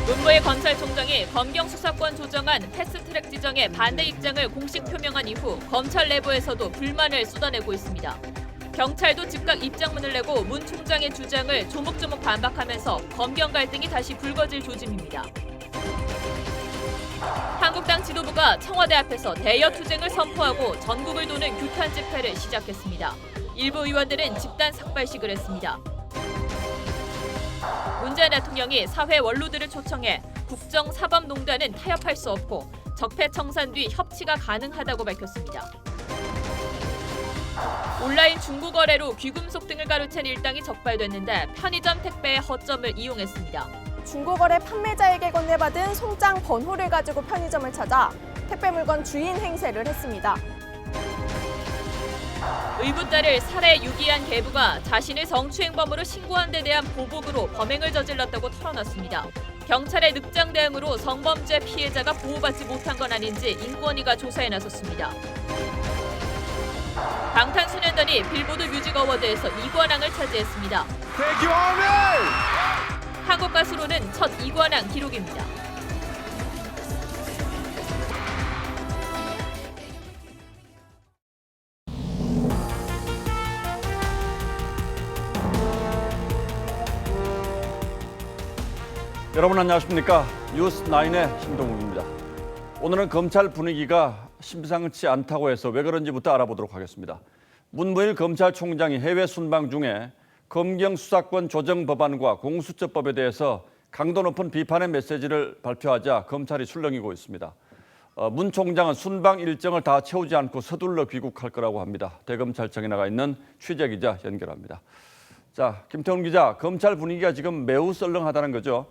문무일 검찰총장이 검경 수사권 조정안 패스트트랙 지정에 반대 입장을 공식 표명한 이후 검찰 내부에서도 불만을 쏟아내고 있습니다. 경찰도 즉각 입장문을 내고 문 총장의 주장을 조목조목 반박하면서 검경 갈등이 다시 불거질 조짐입니다. 한국당 지도부가 청와대 앞에서 대여 투쟁을 선포하고 전국을 도는 규탄 집회를 시작했습니다. 일부 의원들은 집단 삭발식을 했습니다. 문재인 대통령이 사회 원로들을 초청해 국정사법농단은 타협할 수 없고 적폐청산 뒤 협치가 가능하다고 밝혔습니다. 온라인 중고거래로 귀금속 등을 가로챈 일당이 적발됐는데 편의점 택배의 허점을 이용했습니다. 중고거래 판매자에게 건네받은 송장 번호를 가지고 편의점을 찾아 택배 물건 주인 행세를 했습니다. 의붓딸을 살해 유기한 계부가 자신을 성추행범으로 신고한 데 대한 보복으로 범행을 저질렀다고 털어놨습니다. 경찰의 늑장 대응으로 성범죄 피해자가 보호받지 못한 건 아닌지 인권위가 조사에 나섰습니다. 방탄소년단이 빌보드 뮤직 어워드에서 2관왕을 차지했습니다. 한국 가수로는 첫 2관왕 기록입니다. 여러분 안녕하십니까? 뉴스9의 신동욱입니다. 오늘은 검찰 분위기가 심상치 않다고 해서 왜 그런지부터 알아보도록 하겠습니다. 문무일 검찰총장이 해외 순방 중에 검경 수사권 조정 법안과 공수처법에 대해서 강도 높은 비판의 메시지를 발표하자 검찰이 술렁이고 있습니다. 문 총장은 순방 일정을 다 채우지 않고 서둘러 귀국할 거라고 합니다. 대검찰청에 나가 있는 취재기자 연결합니다. 자, 김태훈 기자, 검찰 분위기가 지금 매우 썰렁하다는 거죠?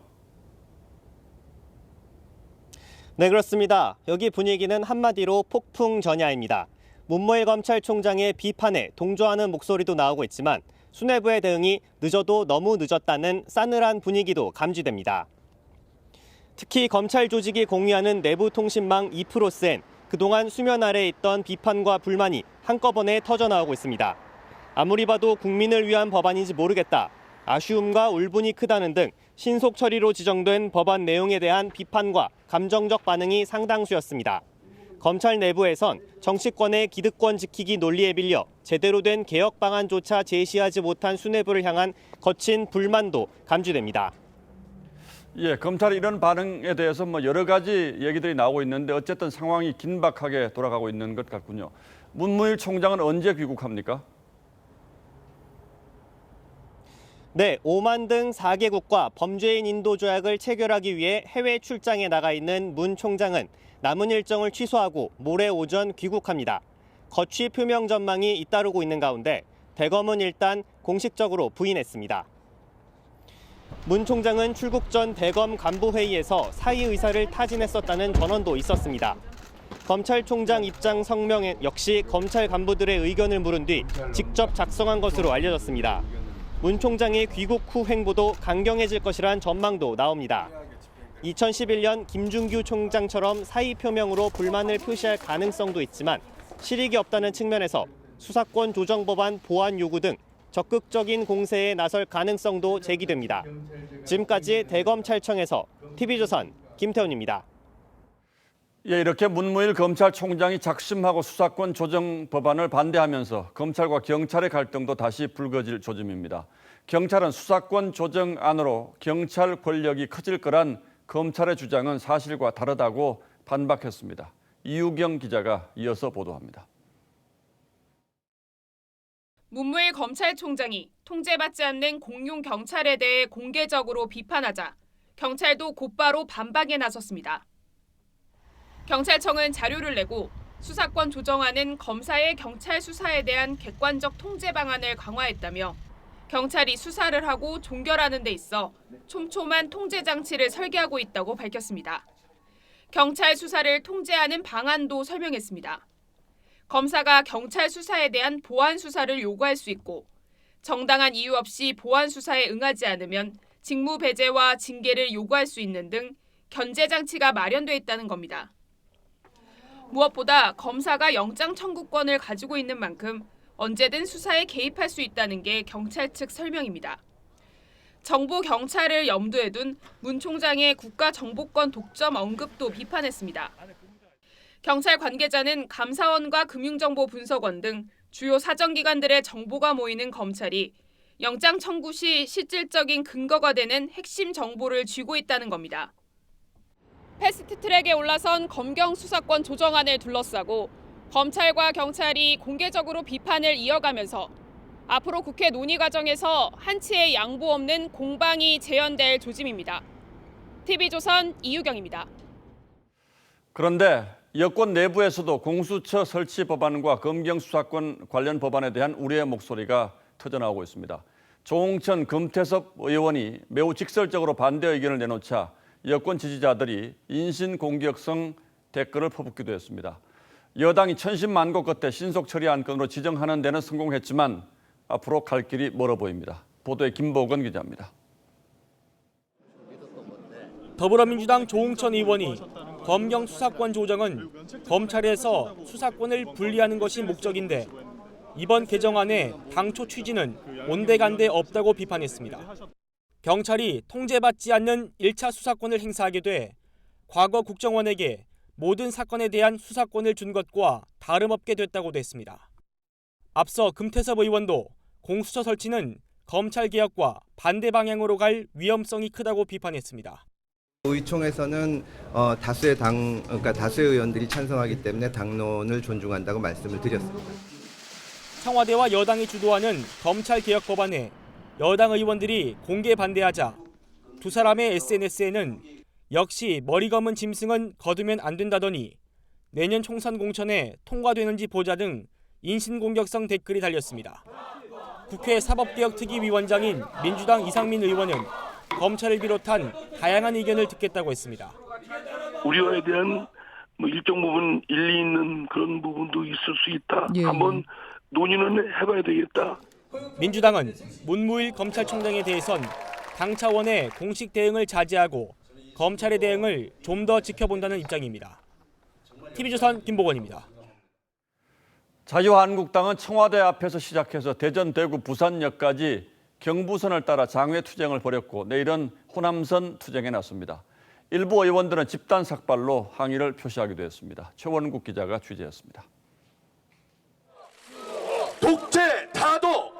네, 그렇습니다. 여기 분위기는 한마디로 폭풍 전야입니다. 문무일 검찰총장의 비판에 동조하는 목소리도 나오고 있지만 수뇌부의 대응이 늦어도 너무 늦었다는 싸늘한 분위기도 감지됩니다. 특히 검찰 조직이 공유하는 내부 통신망 이프로스엔 그동안 수면 아래에 있던 비판과 불만이 한꺼번에 터져나오고 있습니다. 아무리 봐도 국민을 위한 법안인지 모르겠다. 아쉬움과 울분이 크다는 등 신속 처리로 지정된 법안 내용에 대한 비판과 감정적 반응이 상당수였습니다. 검찰 내부에선 정치권의 기득권 지키기 논리에 빌려 제대로 된 개혁 방안조차 제시하지 못한 수뇌부를 향한 거친 불만도 감지됩니다. 예, 검찰이 이런 반응에 대해서 여러 가지 얘기들이 나오고 있는데 어쨌든 상황이 긴박하게 돌아가고 있는 것 같군요. 문무일 총장은 언제 귀국합니까? 네, 오만 등 4개국과 범죄인 인도 조약을 체결하기 위해 해외 출장에 나가 있는 문 총장은 남은 일정을 취소하고 모레 오전 귀국합니다. 거취 표명 전망이 잇따르고 있는 가운데 대검은 일단 공식적으로 부인했습니다. 문 총장은 출국 전 대검 간부회의에서 사의 의사를 타진했었다는 전언도 있었습니다. 검찰총장 입장 성명 역시 검찰 간부들의 의견을 물은 뒤 직접 작성한 것으로 알려졌습니다. 문 총장의 귀국 후 행보도 강경해질 것이란 전망도 나옵니다. 2011년 김준규 총장처럼 사의 표명으로 불만을 표시할 가능성도 있지만 실익이 없다는 측면에서 수사권 조정 법안 보완 요구 등 적극적인 공세에 나설 가능성도 제기됩니다. 지금까지 대검찰청에서 TV조선 김태훈입니다. 예, 이렇게 문무일 검찰총장이 작심하고 수사권 조정 법안을 반대하면서 검찰과 경찰의 갈등도 다시 불거질 조짐입니다. 경찰은 수사권 조정안으로 경찰 권력이 커질 거란 검찰의 주장은 사실과 다르다고 반박했습니다. 이유경 기자가 이어서 보도합니다. 문무일 검찰총장이 통제받지 않는 공용 경찰에 대해 공개적으로 비판하자 경찰도 곧바로 반박에 나섰습니다. 경찰청은 자료를 내고 수사권 조정안은 검사의 경찰 수사에 대한 객관적 통제 방안을 강화했다며 경찰이 수사를 하고 종결하는 데 있어 촘촘한 통제 장치를 설계하고 있다고 밝혔습니다. 경찰 수사를 통제하는 방안도 설명했습니다. 검사가 경찰 수사에 대한 보완 수사를 요구할 수 있고 정당한 이유 없이 보완 수사에 응하지 않으면 직무 배제와 징계를 요구할 수 있는 등 견제 장치가 마련돼 있다는 겁니다. 무엇보다 검사가 영장 청구권을 가지고 있는 만큼 언제든 수사에 개입할 수 있다는 게 경찰 측 설명입니다. 정부 경찰을 염두에 둔 문 총장의 국가정보권 독점 언급도 비판했습니다. 경찰 관계자는 감사원과 금융정보분석원 등 주요 사정기관들의 정보가 모이는 검찰이 영장 청구 시 실질적인 근거가 되는 핵심 정보를 쥐고 있다는 겁니다. 패스트트랙에 올라선 검경 수사권 조정안을 둘러싸고 검찰과 경찰이 공개적으로 비판을 이어가면서 앞으로 국회 논의 과정에서 한치의 양보 없는 공방이 재현될 조짐입니다. TV조선 이유경입니다. 그런데 여권 내부에서도 공수처 설치 법안과 검경 수사권 관련 법안에 대한 우려의 목소리가 터져나오고 있습니다. 조홍천, 금태섭 의원이 매우 직설적으로 반대 의견을 내놓자 여권 지지자들이 인신공격성 댓글을 퍼붓기도 했습니다. 여당이 천신만고 끝에 신속 처리 안건으로 지정하는 데는 성공했지만 앞으로 갈 길이 멀어 보입니다. 보도에 김보건 기자입니다. 더불어민주당 조홍천 의원이 검경 수사권 조정은 검찰에서 수사권을 분리하는 것이 목적인데 이번 개정안의 당초 취지는 온데간데 없다고 비판했습니다. 경찰이 통제받지 않는 1차 수사권을 행사하게 돼 과거 국정원에게 모든 사건에 대한 수사권을 준 것과 다름없게 됐다고도 했습니다. 앞서 금태섭 의원도 공수처 설치는 검찰개혁과 반대 방향으로 갈 위험성이 크다고 비판했습니다. 의총에서는 그러니까 다수의 의원들이 찬성하기 때문에 당론을 존중한다고 말씀을 드렸습니다. 청와대와 여당이 주도하는 검찰개혁 법안에 여당 의원들이 공개 반대하자 두 사람의 SNS에는 역시 머리 검은 짐승은 거두면 안 된다더니 내년 총선 공천에 통과되는지 보자 등 인신공격성 댓글이 달렸습니다. 국회 사법개혁특위위원장인 민주당 이상민 의원은 검찰을 비롯한 다양한 의견을 듣겠다고 했습니다. 우려에 대한 일정 부분 일리 있는 그런 부분도 있을 수 있다. 한번 논의는 해봐야 되겠다. 민주당은 문무일 검찰총장에 대해선 당 차원의 공식 대응을 자제하고 검찰의 대응을 좀 더 지켜본다는 입장입니다. TV조선 김보건입니다. 자유한국당은 청와대 앞에서 시작해서 대전, 대구, 부산역까지 경부선을 따라 장외 투쟁을 벌였고 내일은 호남선 투쟁에 나섭니다. 일부 의원들은 집단 삭발로 항의를 표시하기도 했습니다. 최원국 기자가 취재했습니다. 독재 타도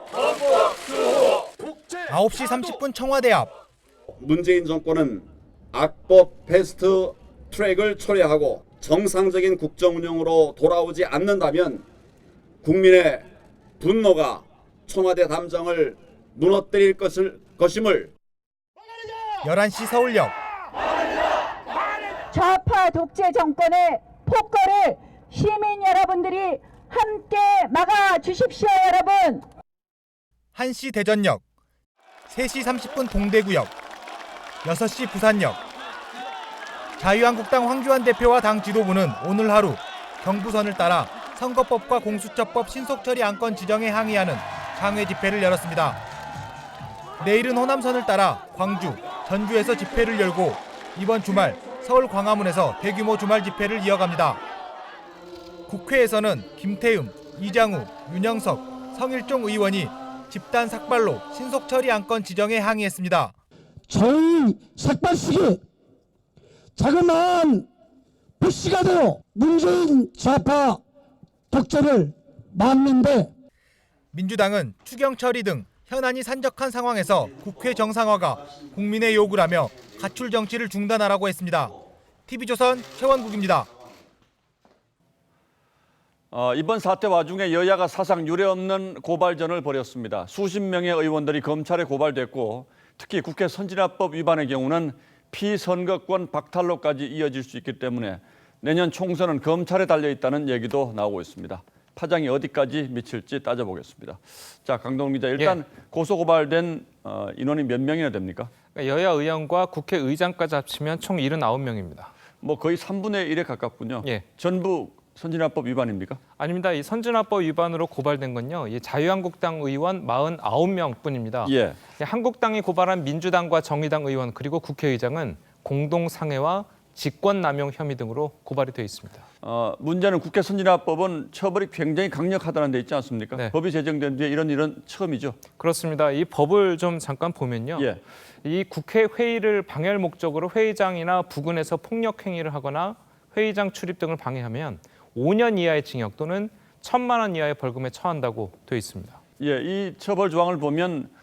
9시 30분 청와대 앞. 문재인 정권은 악법 패스트 트랙을 철회하고 정상적인 국정 운영으로 돌아오지 않는다면 국민의 분노가 청와대 담장을 무너뜨릴 것임을 11시 서울역. 좌파 독재 정권의 폭거를 시민 여러분들이 함께 막아주십시오, 여러분. 1시 대전역. 3시 30분 동대구역. 6시 부산역. 자유한국당 황교안 대표와 당 지도부는 오늘 하루 경부선을 따라 선거법과 공수처법 신속처리 안건 지정에 항의하는 장외 집회를 열었습니다. 내일은 호남선을 따라 광주, 전주에서 집회를 열고 이번 주말 서울 광화문에서 대규모 주말 집회를 이어갑니다. 국회에서는 김태흠, 이장우, 윤영석, 성일종 의원이 집단 삭발로 신속처리 안건 지정에 항의했습니다. 저희 삭발 시기 자그마한 불씨가 되어 문재인 좌파 독재를 막는데 민주당은 추경 처리 등 현안이 산적한 상황에서 국회 정상화가 국민의 요구라며 가출 정치를 중단하라고 했습니다. TV조선 최원국입니다. 이번 사태 와중에 여야가 사상 유례없는 고발전을 벌였습니다. 수십 명의 의원들이 검찰에 고발됐고 특히 국회 선진화법 위반의 경우는 피선거권 박탈로까지 이어질 수 있기 때문에 내년 총선은 검찰에 달려있다는 얘기도 나오고 있습니다. 파장이 어디까지 미칠지 따져보겠습니다. 자, 강동훈 기자, 일단 고소고발된 인원이 몇 명이나 됩니까? 여야 의원과 국회의장까지 합치면 총 79명입니다. 뭐 거의 3분의 1에 가깝군요. 예. 전부 선진화법 위반입니까? 아닙니다. 이 선진화법 위반으로 고발된 건요. 자유한국당 의원 49명뿐입니다. 예. 한국당이 고발한 민주당과 정의당 의원 그리고 국회의장은 공동상해와 직권남용 혐의 등으로 고발이 되어 있습니다. 문제는 국회 선진화법은 처벌이 굉장히 강력하다는 데 있지 않습니까? 네. 법이 제정된 뒤에 이런 처음이죠. 그렇습니다. 이 법을 좀 잠깐 보면요. 예. 이 국회 회의를 방해할 목적으로 회의장이나 부근에서 폭력 행위를 하거나 회의장 출입 등을 방해하면 5년 이하의 징역 또는 1,000만 원 이하의 벌금에 처한다고 되어 있습니다. 예, 이 처벌 조항을 보면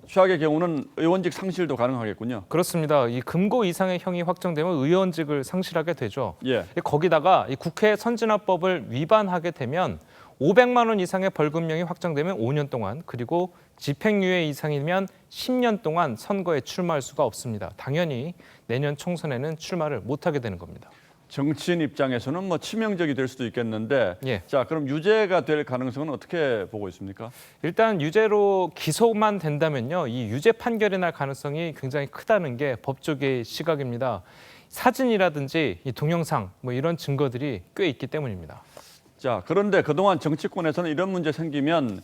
최악의 경우는 의원직 상실도 가능하겠군요. 그렇습니다. 이 금고 이상의 형이 확정되면 의원직을 상실하게 되죠. 예. 거기다가 이 국회 선진화법을 위반하게 되면 500만 원 이상의 벌금형이 확정되면 5년 동안, 그리고 집행유예 이상이면 10년 동안 선거에 출마할 수가 없습니다. 당연히 내년 총선에는 출마를 못하게 되는 겁니다. 정치인 입장에서는 뭐 치명적이 될 수도 있겠는데, 예. 자, 그럼 유죄가 될 가능성은 어떻게 보고 있습니까? 일단 유죄로 기소만 된다면요, 이 유죄 판결이 날 가능성이 굉장히 크다는 게 법조계의 시각입니다. 사진이라든지 이 동영상 뭐 이런 증거들이 꽤 있기 때문입니다. 자, 그런데 그동안 정치권에서는 이런 문제 생기면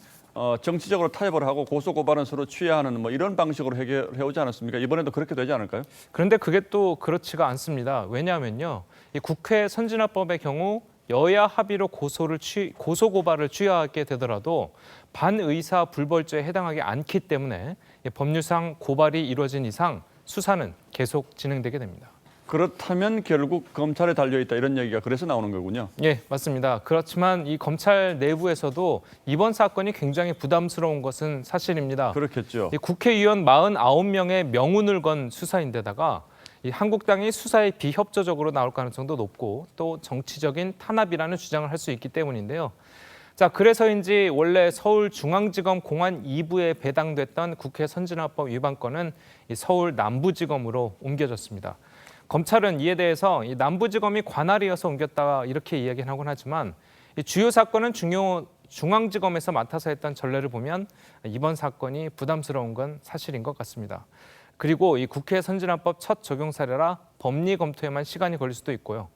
정치적으로 타협을 하고 고소 고발은 서로 취하하는 뭐 이런 방식으로 해결해 오지 않았습니까? 이번에도 그렇게 되지 않을까요? 그런데 그게 또 그렇지가 않습니다. 왜냐하면요, 이 국회 선진화법의 경우 여야 합의로 고소 고발을 취하하게 되더라도 반의사 불벌죄에 해당하지 않기 때문에 법률상 고발이 이루어진 이상 수사는 계속 진행되게 됩니다. 그렇다면 결국 검찰에 달려있다 이런 얘기가 그래서 나오는 거군요. 예, 맞습니다. 그렇지만 이 검찰 내부에서도 이번 사건이 굉장히 부담스러운 것은 사실입니다. 그렇겠죠. 이 국회의원 49명의 명운을 건 수사인데다가 이 한국당이 수사에 비협조적으로 나올 가능성도 높고 또 정치적인 탄압이라는 주장을 할 수 있기 때문인데요. 자, 그래서인지 원래 서울중앙지검 공안 2부에 배당됐던 국회 선진화법 위반 건은 이 서울 남부지검으로 옮겨졌습니다. 검찰은 이에 대해서 이 남부지검이 관할이어서 옮겼다 이렇게 이야기하곤 하지만 이 주요 사건은 중앙지검에서 맡아서 했던 전례를 보면 이번 사건이 부담스러운 건 사실인 것 같습니다. 그리고 이 국회 선진화법 첫 적용 사례라 법리 검토에만 시간이 걸릴 수도 있고요.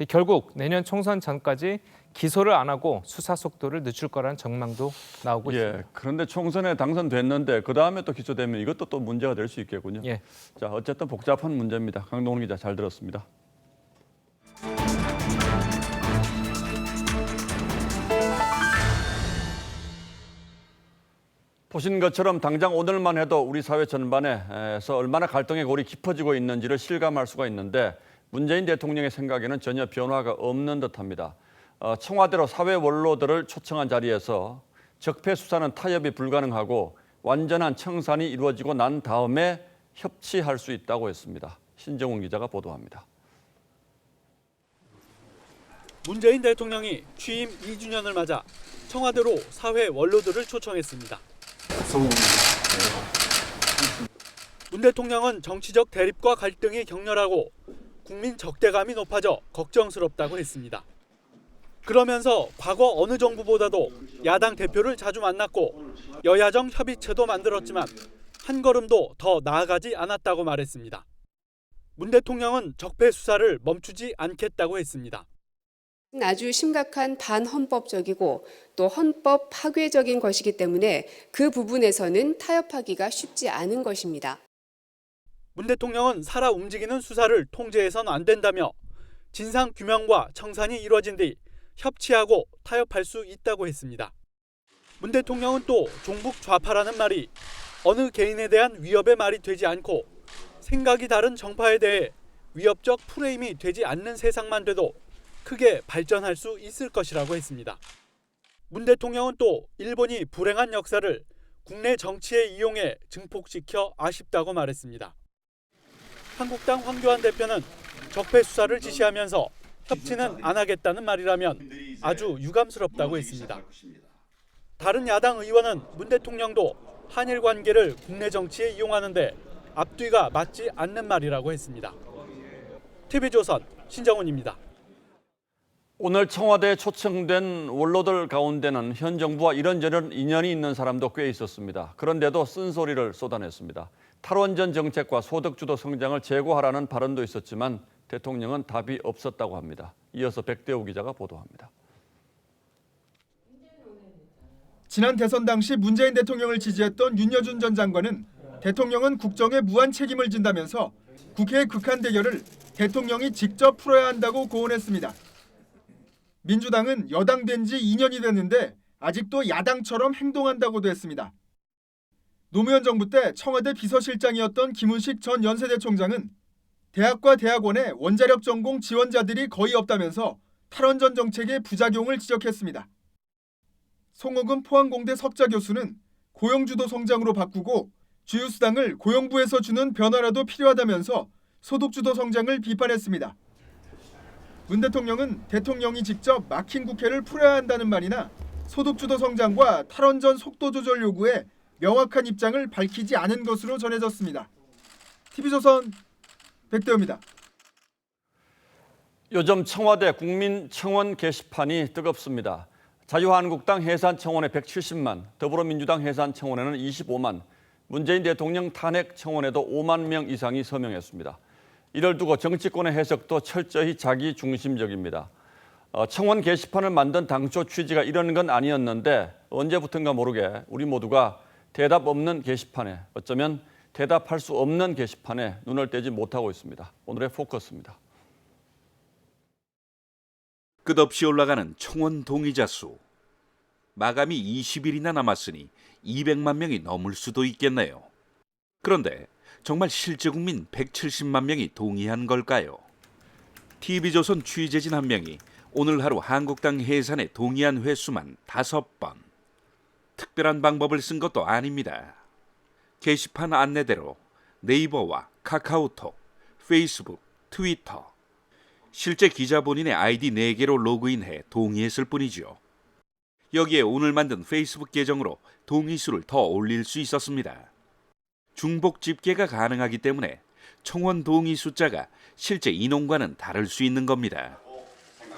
결국 내년 총선 전까지 기소를 안 하고 수사 속도를 늦출 거라는 전망도 나오고 있습니다. 그런데 총선에 당선됐는데 그 다음에 또 기소되면 이것도 또 문제가 될 수 있겠군요. 예. 자, 어쨌든 복잡한 문제입니다. 강동원 기자 잘 들었습니다. 보신 것처럼 당장 오늘만 해도 우리 사회 전반에서 얼마나 갈등의 골이 깊어지고 있는지를 실감할 수가 있는데 문재인 대통령의 생각에는 전혀 변화가 없는 듯합니다. 청와대로 사회 원로들을 초청한 자리에서 적폐 수사는 타협이 불가능하고 완전한 청산이 이루어지고 난 다음에 협치할 수 있다고 했습니다. 신정훈 기자가 보도합니다. 문재인 대통령이 취임 2주년을 맞아 청와대로 사회 원로들을 초청했습니다. 문 대통령은 정치적 대립과 갈등이 격렬하고 국민 적대감이 높아져 걱정스럽다고 했습니다. 그러면서 과거 어느 정부보다도 야당 대표를 자주 만났고 여야정 협의체도 만들었지만 한 걸음도 더 나아가지 않았다고 말했습니다. 문 대통령은 적폐 수사를 멈추지 않겠다고 했습니다. 아주 심각한 반헌법적이고 또 헌법 파괴적인 것이기 때문에 그 부분에서는 타협하기가 쉽지 않은 것입니다. 문 대통령은 살아 움직이는 수사를 통제해서는 안 된다며 진상 규명과 청산이 이루어진 뒤 협치하고 타협할 수 있다고 했습니다. 문 대통령은 또 종북 좌파라는 말이 어느 개인에 대한 위협의 말이 되지 않고 생각이 다른 정파에 대해 위협적 프레임이 되지 않는 세상만 돼도 크게 발전할 수 있을 것이라고 했습니다. 문 대통령은 또 일본이 불행한 역사를 국내 정치에 이용해 증폭시켜 아쉽다고 말했습니다. 한국당 황교안 대표는 적폐 수사를 지시하면서 협치는 안 하겠다는 말이라면 아주 유감스럽다고 했습니다. 다른 야당 의원은 문 대통령도 한일 관계를 국내 정치에 이용하는데 앞뒤가 맞지 않는 말이라고 했습니다. TV조선 신정훈입니다. 오늘 청와대에 초청된 원로들 가운데는 현 정부와 이런저런 인연이 있는 사람도 꽤 있었습니다. 그런데도 쓴소리를 쏟아냈습니다. 탈원전 정책과 소득주도 성장을 제고하라는 발언도 있었지만 대통령은 답이 없었다고 합니다. 이어서 백대호 기자가 보도합니다. 지난 대선 당시 문재인 대통령을 지지했던 윤여준 전 장관은 대통령은 국정에 무한 책임을 진다면서 국회의 극한 대결을 대통령이 직접 풀어야 한다고 고언했습니다. 민주당은 여당 된 지 2년이 됐는데 아직도 야당처럼 행동한다고도 했습니다. 노무현 정부 때 청와대 비서실장이었던 김훈식 전 연세대 총장은 대학과 대학원에 원자력 전공 지원자들이 거의 없다면서 탈원전 정책의 부작용을 지적했습니다. 송호금 포항공대 석좌 교수는 고용주도 성장으로 바꾸고 주유수당을 고용부에서 주는 변화라도 필요하다면서 소득주도 성장을 비판했습니다. 문 대통령은 대통령이 직접 막힌 국회를 풀어야 한다는 말이나 소득주도 성장과 탈원전 속도 조절 요구에 명확한 입장을 밝히지 않은 것으로 전해졌습니다. TV조선 백대호입니다. 요즘 청와대 국민청원 게시판이 뜨겁습니다. 자유한국당 해산청원에 170만, 더불어민주당 해산청원에는 25만, 문재인 대통령 탄핵 청원에도 5만 명 이상이 서명했습니다. 이를 두고 정치권의 해석도 철저히 자기중심적입니다. 청원 게시판을 만든 당초 취지가 이런 건 아니었는데 언제부턴가 모르게 우리 모두가 대답 없는 게시판에, 어쩌면 대답할 수 없는 게시판에 눈을 떼지 못하고 있습니다. 오늘의 포커스입니다. 끝없이 올라가는 청원 동의자 수. 마감이 20일이나 남았으니 200만 명이 넘을 수도 있겠네요. 그런데 정말 실제 국민 170만 명이 동의한 걸까요? TV조선 취재진 한 명이 오늘 하루 한국당 해산에 동의한 횟수만 5번. 특별한 방법을 쓴 것도 아닙니다. 게시판 안내대로 네이버와 카카오톡, 페이스북, 트위터, 실제 기자 본인의 아이디 4개로 로그인해 동의했을 뿐이죠. 여기에 오늘 만든 페이스북 계정으로 동의수를 더 올릴 수 있었습니다. 중복 집계가 가능하기 때문에 청원 동의 숫자가 실제 인원과는 다를 수 있는 겁니다.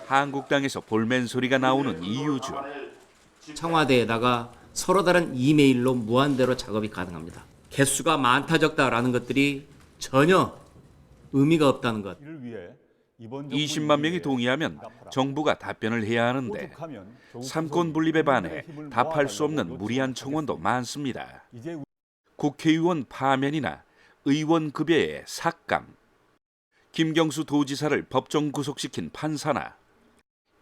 한국당에서 볼멘 소리가 나오는 이유 중 청와대에다가 서로 다른 이메일로 무한대로 작업이 가능합니다. 개수가 많다 적다라는 것들이 전혀 의미가 없다는 것. 20만 명이 동의하면 정부가 답변을 해야 하는데 삼권 분립에 반해 답할 수 없는 무리한 청원도 많습니다. 국회의원 파면이나 의원 급여의 삭감, 김경수 도지사를 법정 구속시킨 판사나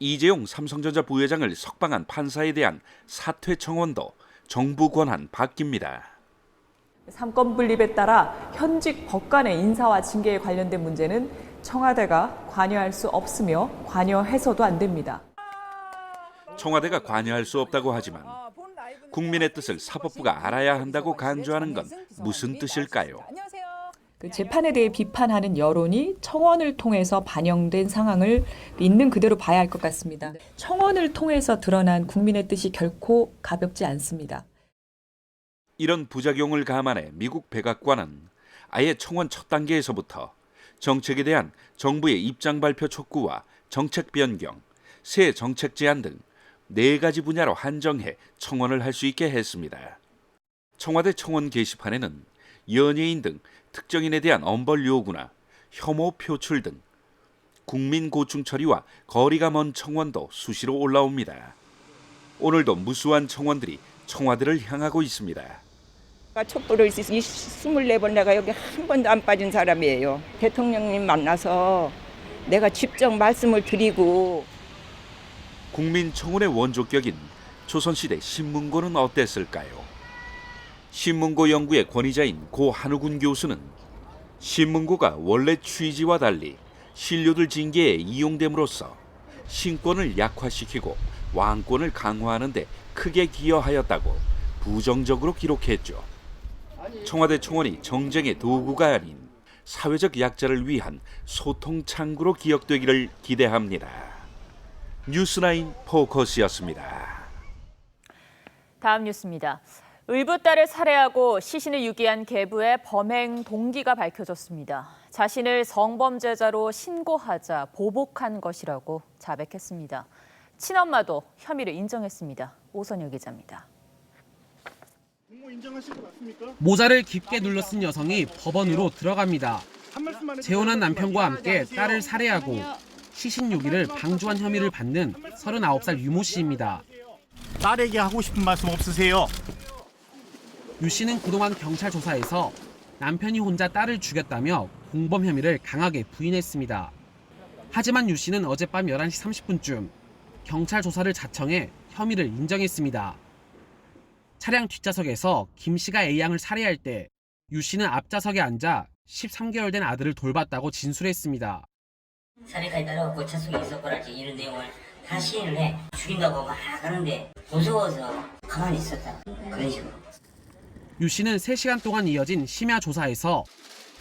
이재용 삼성전자 부회장을 석방한 판사에 대한 사퇴 청원도 정부 권한 밖입니다. 삼권 분립에 따라 현직 법관의 인사와 징계에 관련된 문제는 청와대가 관여할 수 없으며 관여해서도 안 됩니다. 청와대가 관여할 수 없다고 하지만 국민의 뜻을 사법부가 알아야 한다고 강조하는 건 무슨 뜻일까요? 그 재판에 대해 비판하는 여론이 청원을 통해서 반영된 상황을 있는 그대로 봐야 할 것 같습니다. 청원을 통해서 드러난 국민의 뜻이 결코 가볍지 않습니다. 이런 부작용을 감안해 미국 백악관은 아예 청원 첫 단계에서부터 정책에 대한 정부의 입장 발표 촉구와 정책 변경, 새 정책 제안 등 4가지 분야로 한정해 청원을 할 수 있게 했습니다. 청와대 청원 게시판에는 연예인 등 특정인에 대한 엄벌 요구나 혐오 표출 등 국민 고충 처리와 거리가 먼 청원도 수시로 올라옵니다. 오늘도 무수한 청원들이 청와대를 향하고 있습니다. 촛불을 24번 내가 여기 한 번도 안 빠진 사람이에요. 대통령님 만나서 내가 직접 말씀을 드리고. 국민청원의 원조격인 조선시대 신문고는 어땠을까요? 신문고 연구의 권위자인 고 한우군 교수는 신문고가 원래 취지와 달리 신료들 징계에 이용됨으로써 신권을 약화시키고 왕권을 강화하는 데 크게 기여하였다고 부정적으로 기록했죠. 청와대 청원이 정쟁의 도구가 아닌 사회적 약자를 위한 소통 창구로 기억되기를 기대합니다. 뉴스나인 포커스였습니다. 다음 뉴스입니다. 의붓딸을 살해하고 시신을 유기한 계부의 범행 동기가 밝혀졌습니다. 자신을 성범죄자로 신고하자 보복한 것이라고 자백했습니다. 친엄마도 혐의를 인정했습니다. 오선혁 기자입니다. 모자를 깊게 눌러 쓴 여성이 법원으로 들어갑니다. 재혼한 남편과 함께 딸을 살해하고 시신 유기를 방조한 혐의를 받는 39살 유모 씨입니다. 딸에게 하고 싶은 말씀 없으세요? 유 씨는 그동안 경찰 조사에서 남편이 혼자 딸을 죽였다며 공범 혐의를 강하게 부인했습니다. 하지만 유 씨는 어젯밤 11시 30분쯤 경찰 조사를 자청해 혐의를 인정했습니다. 차량 뒷좌석에서 김 씨가 A양을 살해할 때 유 씨는 앞좌석에 앉아 13개월 된 아들을 돌봤다고 진술했습니다. 살해까지 따라오고 차속에 있었거랄지 이런 내용을 다 시인을 해. 죽인다고 막 하는데 무서워서 가만히 있었다. 그런 식으로. 유 씨는 3시간 동안 이어진 심야 조사에서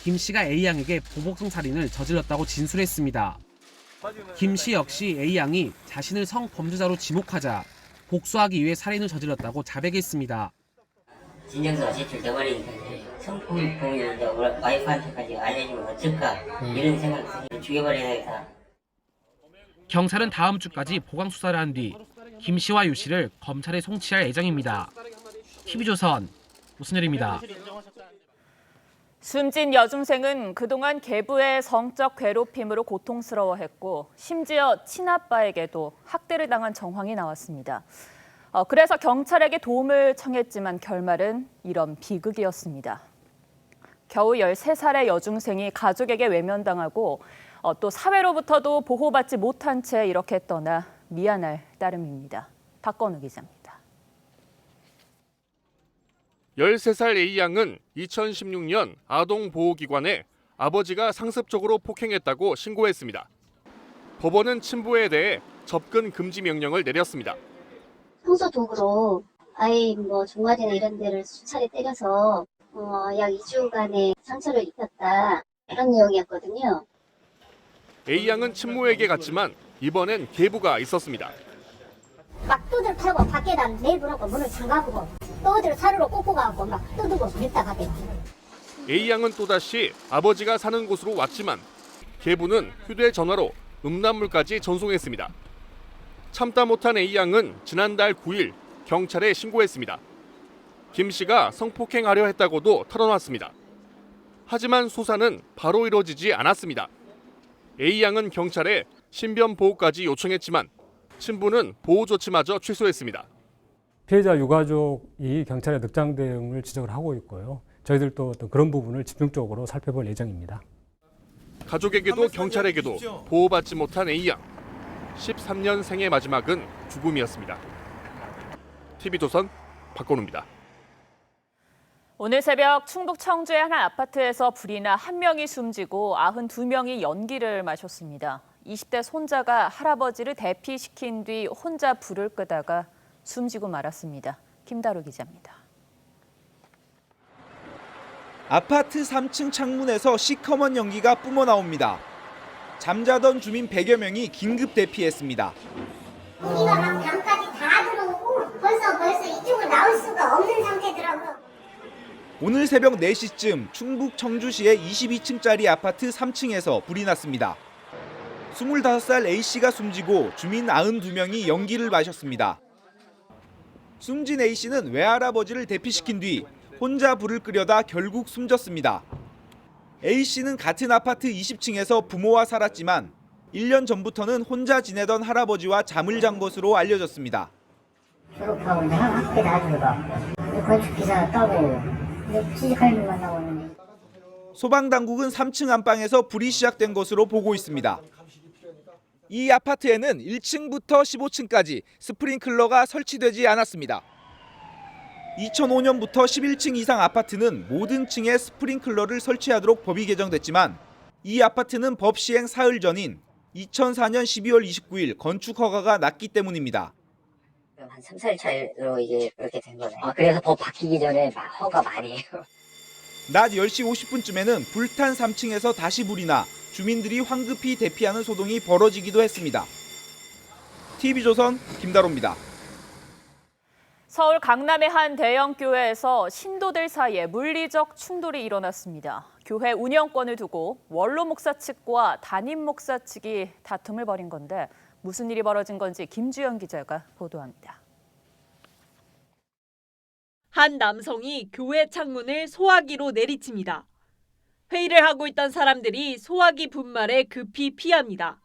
김 씨가 A양에게 보복성 살인을 저질렀다고 진술했습니다. 김 씨 역시 A양이 자신을 성범죄자로 지목하자 복수하기 위해 살인을 저질렀다고 자백했습니다. 진정서가 제출돼버리니까 성폭행인데 와이프한테까지 알려주면 어쩔까 이런 생각을 죽여버려야겠다. 경찰은 다음 주까지 보강 수사를 한 뒤 김 씨와 유 씨를 검찰에 송치할 예정입니다. TV조선 오순열입니다. 숨진 여중생은 그동안 계부의 성적 괴롭힘으로 고통스러워했고 심지어 친아빠에게도 학대를 당한 정황이 나왔습니다. 그래서 경찰에게 도움을 청했지만 결말은 이런 비극이었습니다. 겨우 13살의 여중생이 가족에게 외면당하고 또 사회로부터도 보호받지 못한 채 이렇게 떠나 미안할 따름입니다. 박건우 기자입니다. 13살 A양은 2016년 아동보호기관에 아버지가 상습적으로 폭행했다고 신고했습니다. 법원은 친부에 대해 접근 금지 명령을 내렸습니다. 평소 도구로 아이 종아리나 이런 데를 수차례 때려서 약 2주간의 상처를 입혔다. 이런 내용이었거든요. A양은 친모에게 갔지만 이번엔 계부가 있었습니다. 막 두들 패고 밖에다 내부라고 문을 잠가보고 또 어디로 사료로 꽂고 가고 막 뜯고 그랬다 가게. A양은 또다시 아버지가 사는 곳으로 왔지만 계부는 휴대전화로 음란물까지 전송했습니다. 참다 못한 A양은 지난달 9일 경찰에 신고했습니다. 김 씨가 성폭행하려 했다고도 털어놨습니다. 하지만 수사는 바로 이루어지지 않았습니다. A양은 경찰에 신변 보호까지 요청했지만 친부는 보호 조치마저 취소했습니다. 피해자 유가족이 경찰의 늑장 대응을 지적을 하고 있고요. 저희들도 어떤 그런 부분을 집중적으로 살펴볼 예정입니다. 가족에게도 경찰에게도 보호받지 못한 A양. 13년 생의 마지막은 죽음이었습니다. TV조선 박건우입니다. 오늘 새벽 충북 청주의 한 아파트에서 불이 나 1명이 숨지고 92명이 연기를 마셨습니다. 20대 손자가 할아버지를 대피시킨 뒤 혼자 불을 끄다가 숨지고 말았습니다. 김다루 기자입니다. 아파트 3층 창문에서 시커먼 연기가 뿜어나옵니다. 잠자던 주민 100여 명이 긴급 대피했습니다. 우리가 막 방까지 다 들어오고 벌써 이쪽으로 나올 수가 없는 상태더라고요. 오늘 새벽 4시쯤 충북 청주시의 22층짜리 아파트 3층에서 불이 났습니다. 25살 A씨가 숨지고 주민 92명이 연기를 마셨습니다. 숨진 A씨는 외할아버지를 대피시킨 뒤 혼자 불을 끄려다 결국 숨졌습니다. A씨는 같은 아파트 20층에서 부모와 살았지만 1년 전부터는 혼자 지내던 할아버지와 잠을 잔 것으로 알려졌습니다. 졸업하고 이제 학교 다 들어가. 건축기사 따고 취직할 일만 나고 있는데. 소방당국은 3층 안방에서 불이 시작된 것으로 보고 있습니다. 이 아파트에는 1층부터 15층까지 스프링클러가 설치되지 않았습니다. 2005년부터 11층 이상 아파트는 모든 층에 스프링클러를 설치하도록 법이 개정됐지만 이 아파트는 법 시행 사흘 전인 2004년 12월 29일 건축 허가가 났기 때문입니다. 한 3살 차이로 이게 그렇게 된 거네. 그래서 법 바뀌기 전에 허가 많이 해요. 낮 10시 50분쯤에는 불탄 3층에서 다시 불이 나 주민들이 황급히 대피하는 소동이 벌어지기도 했습니다. TV조선 김다로입니다. 서울 강남의 한 대형 교회에서 신도들 사이에 물리적 충돌이 일어났습니다. 교회 운영권을 두고 원로 목사 측과 담임 목사 측이 다툼을 벌인 건데 무슨 일이 벌어진 건지 김주영 기자가 보도합니다. 한 남성이 교회 창문을 소화기로 내리칩니다. 회의를 하고 있던 사람들이 소화기 분말에 급히 피합니다.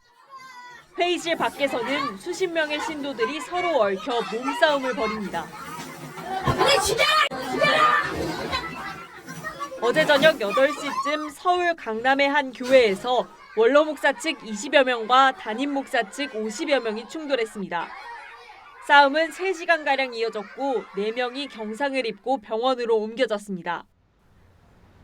회의실 밖에서는 수십 명의 신도들이 서로 얽혀 몸싸움을 벌입니다. 어제 저녁 8시쯤 서울 강남의 한 교회에서 원로 목사 측 20여 명과 담임 목사 측 50여 명이 충돌했습니다. 싸움은 3시간가량 이어졌고 4명이 경상을 입고 병원으로 옮겨졌습니다.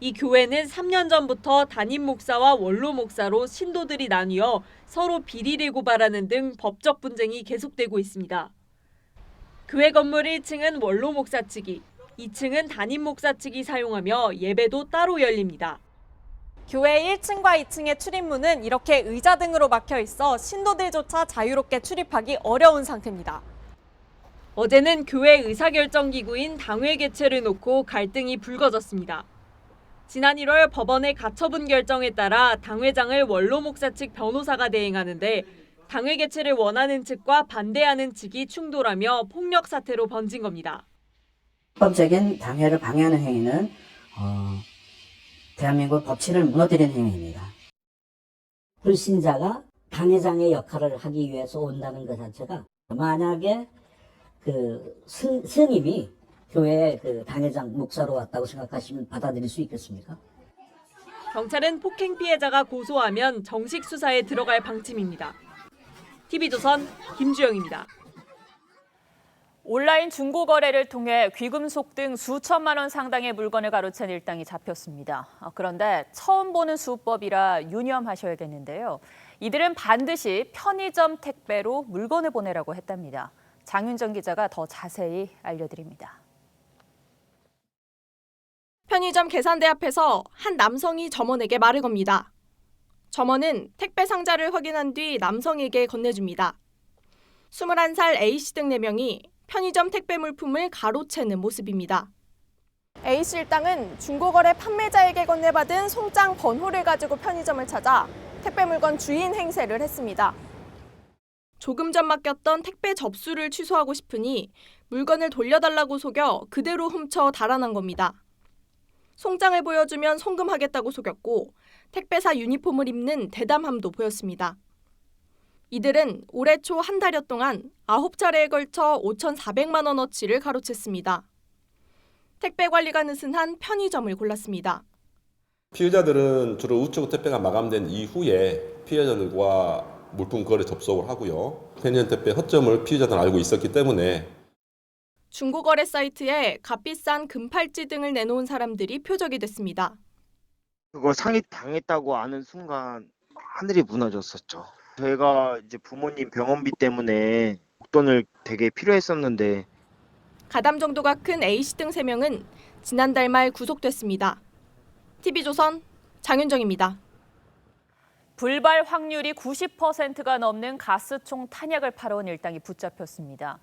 이 교회는 3년 전부터 담임 목사와 원로 목사로 신도들이 나뉘어 서로 비리를 고발하는 등 법적 분쟁이 계속되고 있습니다. 교회 건물 1층은 원로 목사 측이, 2층은 담임 목사 측이 사용하며 예배도 따로 열립니다. 교회 1층과 2층의 출입문은 이렇게 의자 등으로 막혀 있어 신도들조차 자유롭게 출입하기 어려운 상태입니다. 어제는 교회 의사결정기구인 당회 개최를 놓고 갈등이 불거졌습니다. 지난 1월 법원의 가처분 결정에 따라 당회장을 원로 목사 측 변호사가 대행하는데 당회 개최를 원하는 측과 반대하는 측이 충돌하며 폭력 사태로 번진 겁니다. 법적인 당회를 방해하는 행위는 대한민국 법치를 무너뜨리는 행위입니다. 불신자가 당회장의 역할을 하기 위해서 온다는 것 자체가 만약에 스님이 교회 당회장 목사로 왔다고 생각하시면 받아들일 수 있겠습니까? 경찰은 폭행 피해자가 고소하면 정식 수사에 들어갈 방침입니다. TV조선 김주영입니다. 온라인 중고거래를 통해 귀금속 등 수천만 원 상당의 물건을 가로챈 일당이 잡혔습니다. 그런데 처음 보는 수법이라 유념하셔야겠는데요. 이들은 반드시 편의점 택배로 물건을 보내라고 했답니다. 장윤정 기자가 더 자세히 알려드립니다. 편의점 계산대 앞에서 한 남성이 점원에게 말을 겁니다. 점원은 택배 상자를 확인한 뒤 남성에게 건네줍니다. 21살 A씨 등 4명이 편의점 택배 물품을 가로채는 모습입니다. A씨 일당은 중고거래 판매자에게 건네받은 송장 번호를 가지고 편의점을 찾아 택배 물건 주인 행세를 했습니다. 조금 전 맡겼던 택배 접수를 취소하고 싶으니 물건을 돌려달라고 속여 그대로 훔쳐 달아난 겁니다. 송장을 보여주면 송금하겠다고 속였고 택배사 유니폼을 입는 대담함도 보였습니다. 이들은 올해 초 한 달여 동안 9차례에 걸쳐 5,400만 원어치를 가로챘습니다. 택배 관리가 느슨한 편의점을 골랐습니다. 피해자들은 주로 우측 택배가 마감된 이후에 피해자들과 물품 거래 접속을 하고요. 편의점 택배 허점을 피해자들은 알고 있었기 때문에 중고거래 사이트에 값비싼 금팔찌 등을 내놓은 사람들이 표적이 됐습니다. 그걸 상입당했다고 아는 순간 하늘이 무너졌었죠. 저희가 이제 부모님 병원비 때문에 목돈을 되게 필요했었는데 가담 정도가 큰 A씨 등 3명은 지난달 말 구속됐습니다. TV조선 장윤정입니다. 불발 확률이 90%가 넘는 가스총 탄약을 팔아온 일당이 붙잡혔습니다.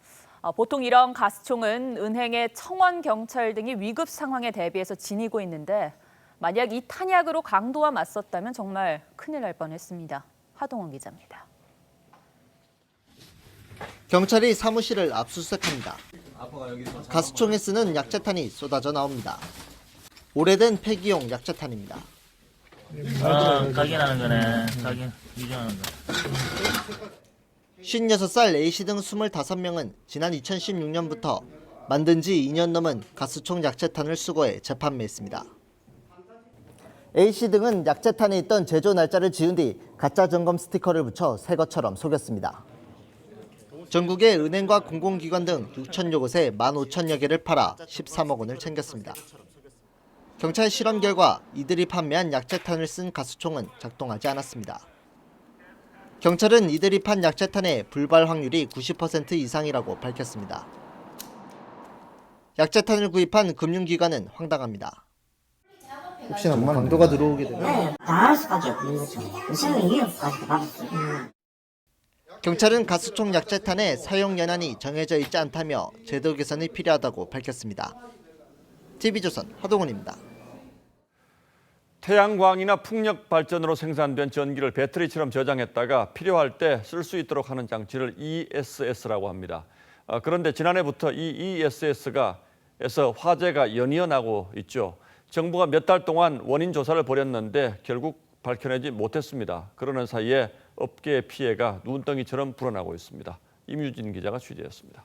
보통 이런 가스총은 은행의 청원 경찰 등이 위급 상황에 대비해서 지니고 있는데 만약 이 탄약으로 강도와 맞섰다면 정말 큰일 날 뻔했습니다. 하동원 기자입니다. 경찰이 사무실을 압수수색합니다. 가스총에 쓰는 약재탄이 쏟아져 나옵니다. 오래된 폐기용 약재탄입니다. 각인하는 거네. 각인, 위조하는 거. 56살 A씨 등 25명은 지난 2016년부터 만든 지 2년 넘은 가스총 약재탄을 수거해 재판매했습니다. A씨 등은 약재탄에 있던 제조 날짜를 지운 뒤 가짜 점검 스티커를 붙여 새 것처럼 속였습니다. 전국의 은행과 공공기관 등 6천여 곳에 15,000여 개를 팔아 13억 원을 챙겼습니다. 경찰 실험 결과 이들이 판매한 약재탄을 쓴 가스총은 작동하지 않았습니다. 경찰은 이들이 판 약재탄의 불발 확률이 90% 이상이라고 밝혔습니다. 약재탄을 구입한 금융기관은 황당합니다. 혹시나 강도가 들어오게 되면 네, 당할 수밖에 없는 거죠. 무슨 위협까지 받았어요. 경찰은 가스총 약재탄의 사용 연한이 정해져 있지 않다며 제도 개선이 필요하다고 밝혔습니다. TV조선 하동훈입니다. 태양광이나 풍력 발전으로 생산된 전기를 배터리처럼 저장했다가 필요할 때 쓸 수 있도록 하는 장치를 ESS라고 합니다. 그런데 지난해부터 이 ESS에서 화재가 연이어 나고 있죠. 정부가 몇 달 동안 원인 조사를 벌였는데 결국 밝혀내지 못했습니다. 그러는 사이에 업계의 피해가 눈덩이처럼 불어나고 있습니다. 임유진 기자가 취재했습니다.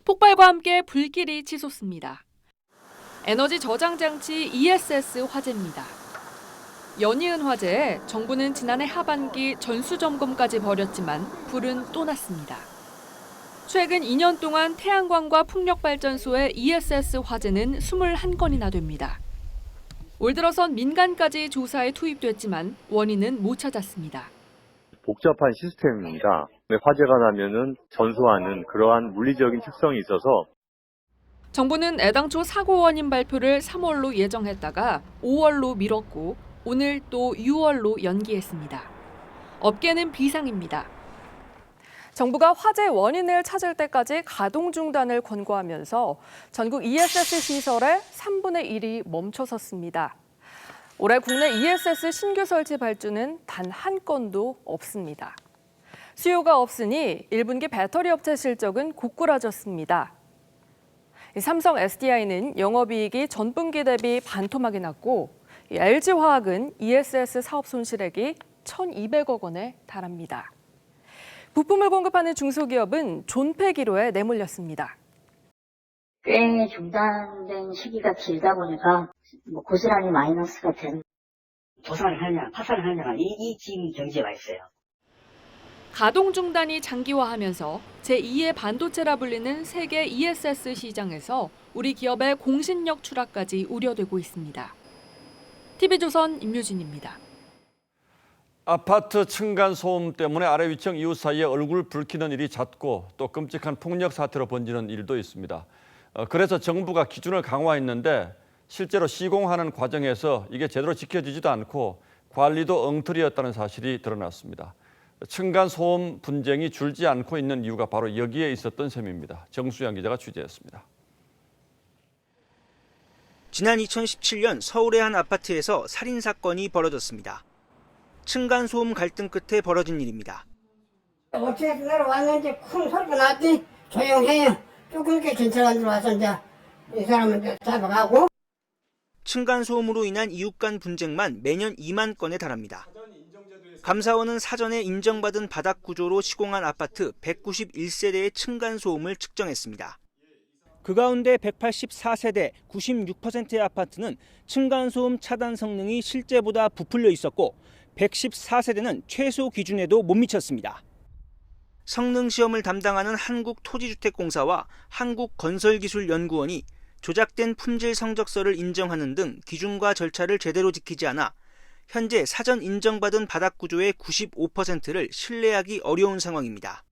폭발과 함께 불길이 치솟습니다. 에너지 저장 장치 ESS 화재입니다. 연이은 화재에 정부는 지난해 하반기 전수 점검까지 벌였지만 불은 또 났습니다. 최근 2년 동안 태양광과 풍력발전소의 ESS 화재는 21건이나 됩니다. 올 들어선 민간까지 조사에 투입됐지만 원인은 못 찾았습니다. 복잡한 시스템입니다. 화재가 나면은 전소하는 그러한 물리적인 특성이 있어서 정부는 애당초 사고 원인 발표를 3월로 예정했다가 5월로 미뤘고 오늘 또 6월로 연기했습니다. 업계는 비상입니다. 정부가 화재 원인을 찾을 때까지 가동 중단을 권고하면서 전국 ESS 시설의 3분의 1이 멈춰섰습니다. 올해 국내 ESS 신규 설치 발주는 단 한 건도 없습니다. 수요가 없으니 1분기 배터리 업체 실적은 고꾸라졌습니다. 삼성 SDI는 영업이익이 전분기 대비 반토막이 났고 LG화학은 ESS 사업 손실액이 1,200억 원에 달합니다. 부품을 공급하는 중소기업은 존폐 기로에 내몰렸습니다. 꽤 중단된 시기가 길다 보니까 고스란히 마이너스가 된 도산을 하냐 파산을 하냐가 이 지금 경제가 있어요. 가동 중단이 장기화하면서 제2의 반도체라 불리는 세계 ESS 시장에서 우리 기업의 공신력 추락까지 우려되고 있습니다. TV조선 임유진입니다. 아파트 층간소음 때문에 아래 위층 이웃 사이에 얼굴 붉히는 일이 잦고 또 끔찍한 폭력 사태로 번지는 일도 있습니다. 그래서 정부가 기준을 강화했는데 실제로 시공하는 과정에서 이게 제대로 지켜지지도 않고 관리도 엉터리였다는 사실이 드러났습니다. 층간소음 분쟁이 줄지 않고 있는 이유가 바로 여기에 있었던 셈입니다. 정수영 기자가 취재했습니다. 지난 2017년 서울의 한 아파트에서 살인 사건이 벌어졌습니다. 층간소음 갈등 끝에 벌어진 일입니다. 어떻게 내려왔는지 큰 소리가 났지. 조용해요. 조금 게 경찰 안 들어와서 이제 이 사람은 잡아가고. 층간소음으로 인한 이웃 간 분쟁만 매년 2만 건에 달합니다. 감사원은 사전에 인정받은 바닥 구조로 시공한 아파트 191세대의 층간소음을 측정했습니다. 그 가운데 184세대 96%의 아파트는 층간소음 차단 성능이 실제보다 부풀려 있었고 114세대는 최소 기준에도 못 미쳤습니다. 성능 시험을 담당하는 한국토지주택공사와 한국건설기술연구원이 조작된 품질 성적서를 인정하는 등 기준과 절차를 제대로 지키지 않아 현재 사전 인정받은 바닥 구조의 95%를 신뢰하기 어려운 상황입니다.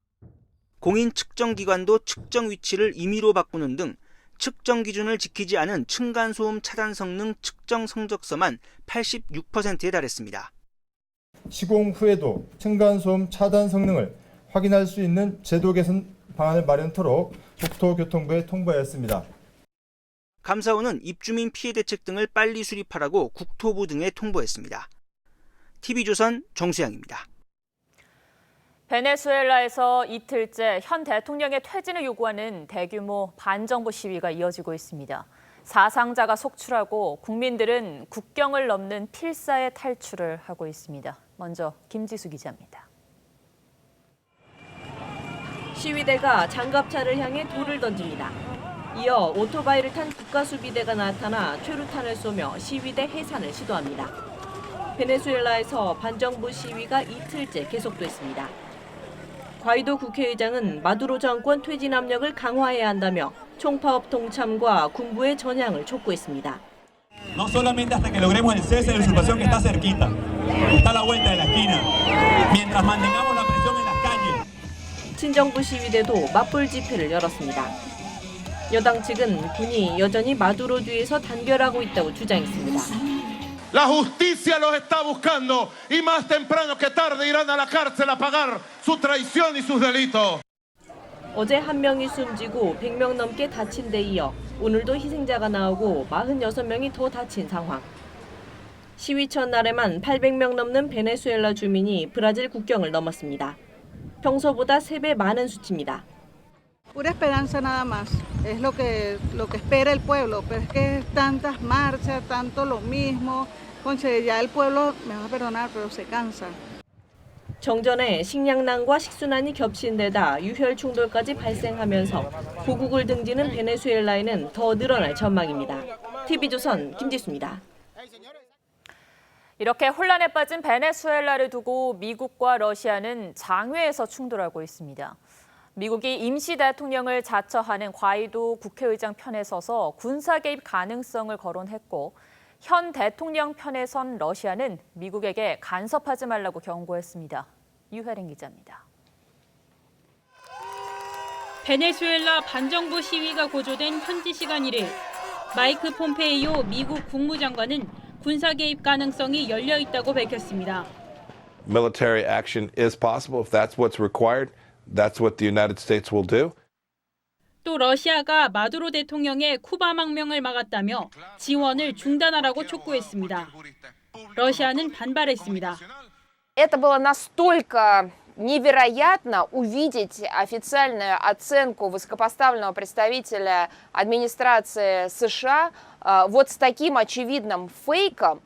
공인 측정기관도 측정 위치를 임의로 바꾸는 등 측정 기준을 지키지 않은 층간소음 차단 성능 측정 성적서만 86%에 달했습니다. 시공 후에도 층간소음 차단 성능을 확인할 수 있는 제도 개선 방안을 마련토록 국토교통부에 통보하였습니다. 감사원은 입주민 피해 대책 등을 빨리 수립하라고 국토부 등에 통보했습니다. TV조선 정수양입니다. 베네수엘라에서 이틀째 현 대통령의 퇴진을 요구하는 대규모 반정부 시위가 이어지고 있습니다. 사상자가 속출하고 국민들은 국경을 넘는 필사의 탈출을 하고 있습니다. 먼저 김지수 기자입니다. 시위대가 장갑차를 향해 돌을 던집니다. 이어 오토바이를 탄 국가수비대가 나타나 최루탄을 쏘며 시위대 해산을 시도합니다. 베네수엘라에서 반정부 시위가 이틀째 계속됐습니다. 과이도 국회의장은 마두로 정권 퇴진 압력을 강화해야 한다며 총파업 동참과 군부의 전향을 촉구했습니다. No solamente hasta que logremos el cese de la usurpación que está cerquita, está a la vuelta de la esquina, mientras mantengamos la presión en las calles. 친정부 시위대도 맞불 집회를 열었습니다. 여당 측은 군이 여전히 마두로 뒤에서 단결하고 있다고 주장했습니다. La justicia los está buscando y más temprano que tarde irán a la cárcel a pagar su traición y sus delitos. 어제 한 명이 숨지고 100명 넘게 다친 데 이어 오늘도 희생자가 나오고 46명이 더 다친 상황. 시위 첫날에만 800명 넘는 베네수엘라 주민이 브라질 국경을 넘었습니다. 평소보다 3배 많은 수치입니다. Pura esperanza nada más, es lo que espera el pueblo, pero es que tantas marchas, tanto lo mismo, conche, ya el pueblo me va a perdonar, pero se cansa. 정전에 식량난과 식수난이 겹친 데다 유혈 충돌까지 발생하면서 고국을 등지는 베네수엘라에는 더 늘어날 전망입니다. TV조선 김지수입니다. 이렇게 혼란에 빠진 베네수엘라를 두고 미국과 러시아는 장외에서 충돌하고 있습니다. 미국이 임시 대통령을 자처하는 과이도 국회의장 편에 서서 군사 개입 가능성을 거론했고 현 대통령 편에 선 러시아는 미국에게 간섭하지 말라고 경고했습니다. 유혜린 기자입니다. 베네수엘라 반정부 시위가 고조된 현지 시간 1일, 마이크 폼페이오 미국 국무장관은 군사 개입 가능성이 열려 있다고 밝혔습니다. Military action is possible. If that's what's required, that's what the United States will do. 또 러시아가 마두로 대통령의 쿠바 망명을 막았다며 지원을 중단하라고 촉구했습니다. 러시아는 반발했습니다. Это было настолько невероятно увидеть официальную оценку высокопоставленного представителя администрации США вот с таким очевидным фейком.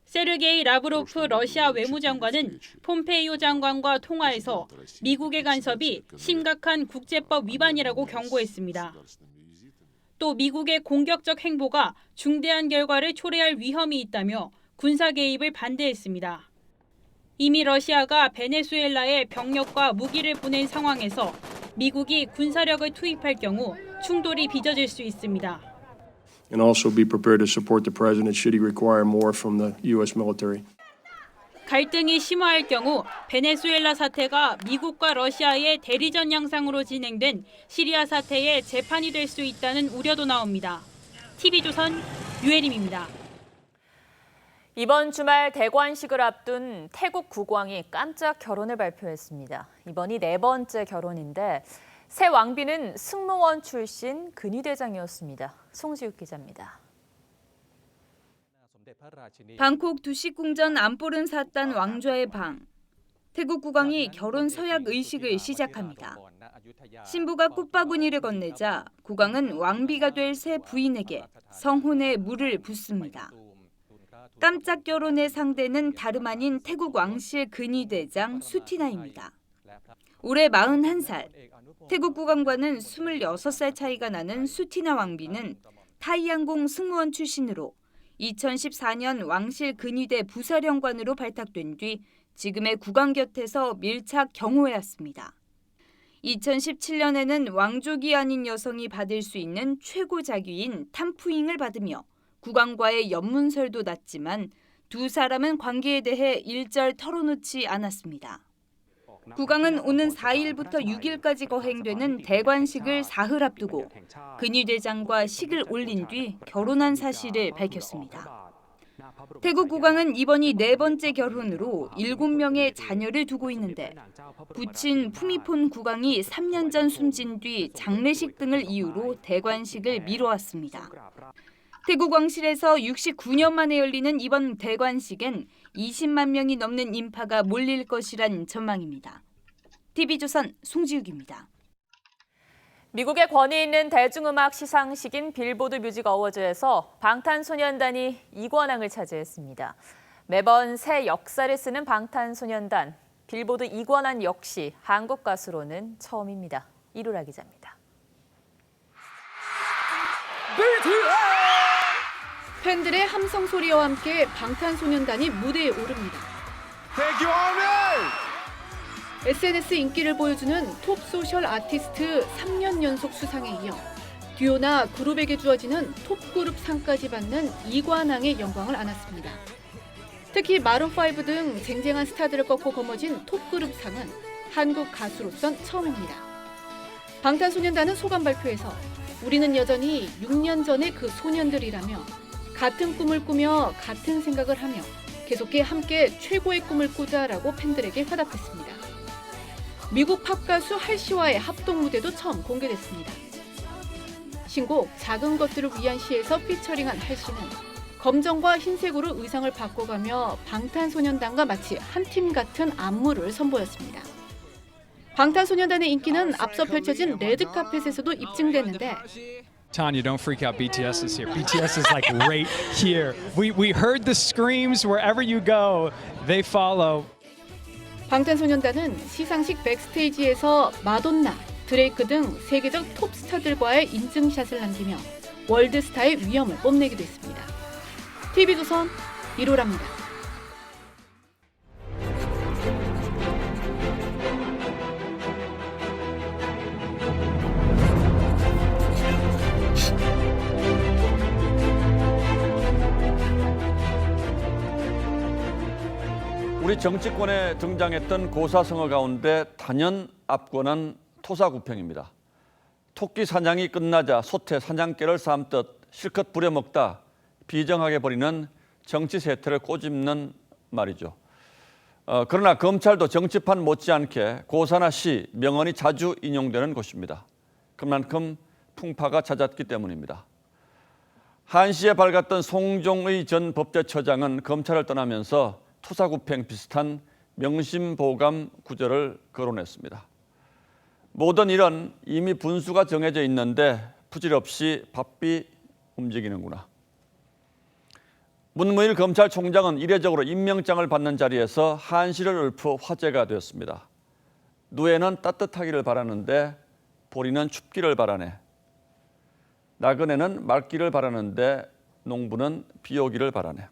세르게이 라브로프 러시아 외무장관은 폼페이오 장관과 통화에서 미국의 간섭이 심각한 국제법 위반이라고 경고했습니다. 또 미국의 공격적 행보가 중대한 결과를 초래할 위험이 있다며 군사 개입을 반대했습니다. 이미 러시아가 베네수엘라에 병력과 무기를 보낸 상황에서 미국이 군사력을 투입할 경우 충돌이 빚어질 수 있습니다. And also be prepared to support the president should he require more from the U.S. military. 갈등이 심화할 경우 베네수엘라 사태가 미국과 러시아의 대리전 양상으로 진행된 시리아 사태의 재판이 될 수 있다는 우려도 나옵니다. TV조선 유혜림입니다. 이번 주말 대관식을 앞둔 태국 국왕이 깜짝 결혼을 발표했습니다. 이번이 4번째 결혼인데 새 왕비는 승무원 출신 근위대장이었습니다. 송지욱 기자입니다. 방콕 두시궁전 암뽀른 사단 왕좌의 방. 태국 국왕이 결혼 서약 의식을 시작합니다. 신부가 꽃바구니를 건네자 국왕은 왕비가 될 새 부인에게 성혼의 물을 붓습니다. 깜짝 결혼의 상대는 다름 아닌 태국 왕실 근위대장 수티나입니다. 올해 41살, 태국 국왕과는 26살 차이가 나는 수티나 왕비는 타이항공 승무원 출신으로 2014년 왕실 근위대 부사령관으로 발탁된 뒤 지금의 국왕 곁에서 밀착 경호해왔습니다. 2017년에는 왕족이 아닌 여성이 받을 수 있는 최고 자귀인 탐푸잉을 받으며 국왕과의 연문설도 났지만 두 사람은 관계에 대해 일절 털어놓지 않았습니다. 국왕은 오는 4일부터 6일까지 거행되는 대관식을 사흘 앞두고 근위대장과 식을 올린 뒤 결혼한 사실을 밝혔습니다. 태국 국왕은 이번이 4번째 결혼으로 7명의 자녀를 두고 있는데 부친 푸미폰 국왕이 3년 전 숨진 뒤 장례식 등을 이유로 대관식을 미뤄왔습니다. 태국 왕실에서 69년 만에 열리는 이번 대관식엔 20만 명이 넘는 인파가 몰릴 것이란 전망입니다. TV조선 송지욱입니다. 미국의 권위 있는 대중음악 시상식인 빌보드 뮤직 어워즈에서 방탄소년단이 2관왕을 차지했습니다. 매번 새 역사를 쓰는 방탄소년단, 빌보드 2관왕 역시 한국 가수로는 처음입니다. 이루라 기자입니다. 팬들의 함성 소리와 함께 방탄소년단이 무대에 오릅니다. SNS 인기를 보여주는 톱 소셜 아티스트 3년 연속 수상에 이어 듀오나 그룹에게 주어지는 톱 그룹 상까지 받는 2관왕의 영광을 안았습니다. 특히 마룬5 등 쟁쟁한 스타들을 꺾고 거머쥔 톱 그룹 상은 한국 가수로선 처음입니다. 방탄소년단은 소감 발표에서 우리는 여전히 6년 전의 그 소년들이라며 같은 꿈을 꾸며 같은 생각을 하며 계속해 함께 최고의 꿈을 꾸자라고 팬들에게 화답했습니다. 미국 팝 가수 할시와의 합동 무대도 처음 공개됐습니다. 신곡 작은 것들을 위한 시에서 피처링한 할시는 검정과 흰색으로 의상을 바꿔가며 방탄소년단과 마치 한 팀 같은 안무를 선보였습니다. 방탄소년단의 인기는 앞서 펼쳐진 레드카펫에서도 입증됐는데 Tanya, don't freak out. BTS is here. BTS is like right here. We heard the screams wherever you go. They follow. 방탄소년단은 시상식 백스테이지에서 마돈나, 드레이크 등 세계적 톱스타들과의 인증샷을 남기며 월드스타의 위엄을 뽐내기도 했습니다. TV조선 이로랍니다. 우리 정치권에 등장했던 고사성어 가운데 단연 압권한 토사구팽입니다. 토끼 사냥이 끝나자 소태 사냥개를 삶듯 실컷 부려먹다 비정하게 버리는 정치 세태를 꼬집는 말이죠. 그러나 검찰도 정치판 못지않게 고사나 시, 명언이 자주 인용되는 곳입니다. 그만큼 풍파가 잦았기 때문입니다. 한시에 밝았던 송종의 전 법대처장은 검찰을 떠나면서 토사구팽 비슷한 명심보감 구절을 거론했습니다. 모든 일은 이미 분수가 정해져 있는데 부질없이 바삐 움직이는구나. 문무일 검찰총장은 이례적으로 임명장을 받는 자리에서 한시를 읊어 화제가 되었습니다. 누에는 따뜻하기를 바라는데 보리는 춥기를 바라네. 나그네는 맑기를 바라는데 농부는 비 오기를 바라네.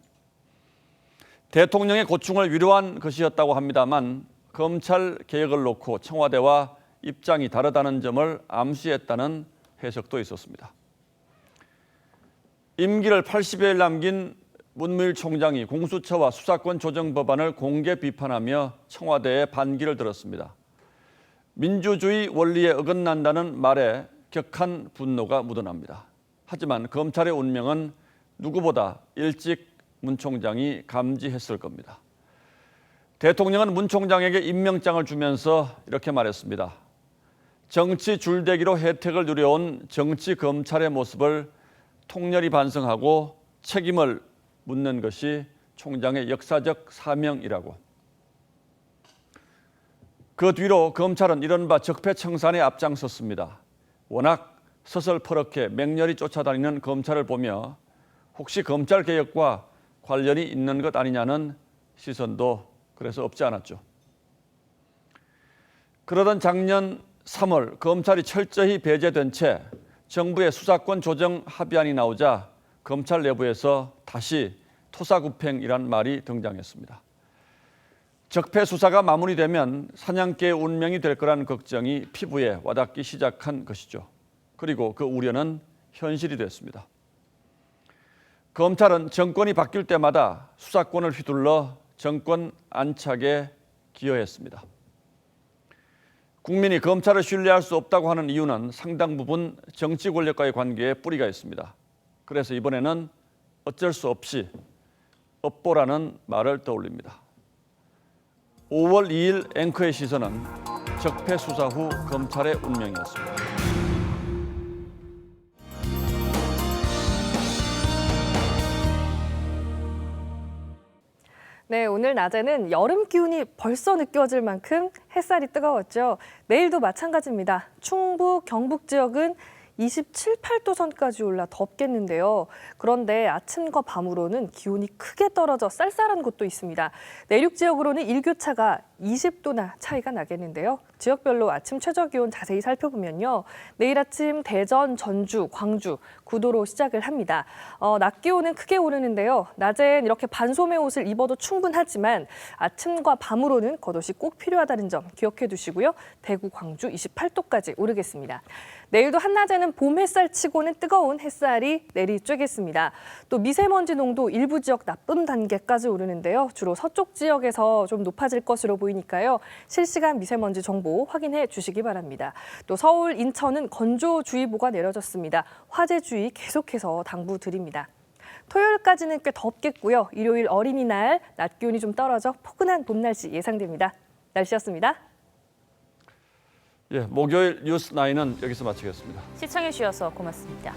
대통령의 고충을 위로한 것이었다고 합니다만 검찰 개혁을 놓고 청와대와 입장이 다르다는 점을 암시했다는 해석도 있었습니다. 임기를 80여일 남긴 문무일 총장이 공수처와 수사권 조정 법안을 공개 비판하며 청와대에 반기를 들었습니다. 민주주의 원리에 어긋난다는 말에 격한 분노가 묻어납니다. 하지만 검찰의 운명은 누구보다 일찍 문 총장이 감지했을 겁니다. 대통령은 문 총장에게 임명장을 주면서 이렇게 말했습니다. 정치 줄대기로 혜택을 누려온 정치 검찰의 모습을 통렬히 반성하고 책임을 묻는 것이 총장의 역사적 사명이라고. 그 뒤로 검찰은 이른바 적폐청산에 앞장섰습니다. 워낙 서슬퍼렇게 맹렬히 쫓아다니는 검찰을 보며 혹시 검찰개혁과 관련이 있는 것 아니냐는 시선도 그래서 없지 않았죠. 그러던 작년 3월 검찰이 철저히 배제된 채 정부의 수사권 조정 합의안이 나오자 검찰 내부에서 다시 토사구팽이란 말이 등장했습니다. 적폐 수사가 마무리되면 사냥개의 운명이 될 거라는 걱정이 피부에 와닿기 시작한 것이죠. 그리고 그 우려는 현실이 됐습니다. 검찰은 정권이 바뀔 때마다 수사권을 휘둘러 정권 안착에 기여했습니다. 국민이 검찰을 신뢰할 수 없다고 하는 이유는 상당 부분 정치 권력과의 관계에 뿌리가 있습니다. 그래서 이번에는 어쩔 수 없이 업보라는 말을 떠올립니다. 5월 2일 앵커의 시선은 적폐 수사 후 검찰의 운명이었습니다. 네, 오늘 낮에는 여름 기운이 벌써 느껴질 만큼 햇살이 뜨거웠죠. 내일도 마찬가지입니다. 충북, 경북 지역은 27, 8도 선까지 올라 덥겠는데요. 그런데 아침과 밤으로는 기온이 크게 떨어져 쌀쌀한 곳도 있습니다. 내륙 지역으로는 일교차가 20도나 차이가 나겠는데요. 지역별로 아침 최저 기온 자세히 살펴보면요. 내일 아침 대전, 전주, 광주 9도로 시작을 합니다. 낮 기온은 크게 오르는데요. 낮엔 이렇게 반소매 옷을 입어도 충분하지만 아침과 밤으로는 겉옷이 꼭 필요하다는 점 기억해 두시고요. 대구, 광주 28도까지 오르겠습니다. 내일도 한낮에는 봄 햇살 치고는 뜨거운 햇살이 내리쬐겠습니다. 또 미세먼지 농도 일부 지역 나쁨 단계까지 오르는데요. 주로 서쪽 지역에서 좀 높아질 것으로 보이니까요. 실시간 미세먼지 정보 확인해 주시기 바랍니다. 또 서울, 인천은 건조주의보가 내려졌습니다. 화재주의 계속해서 당부드립니다. 토요일까지는 꽤 덥겠고요. 일요일 어린이날 낮 기온이 좀 떨어져 포근한 봄 날씨 예상됩니다. 날씨였습니다. 목요일 뉴스 9은 여기서 마치겠습니다. 시청해 주셔서 고맙습니다.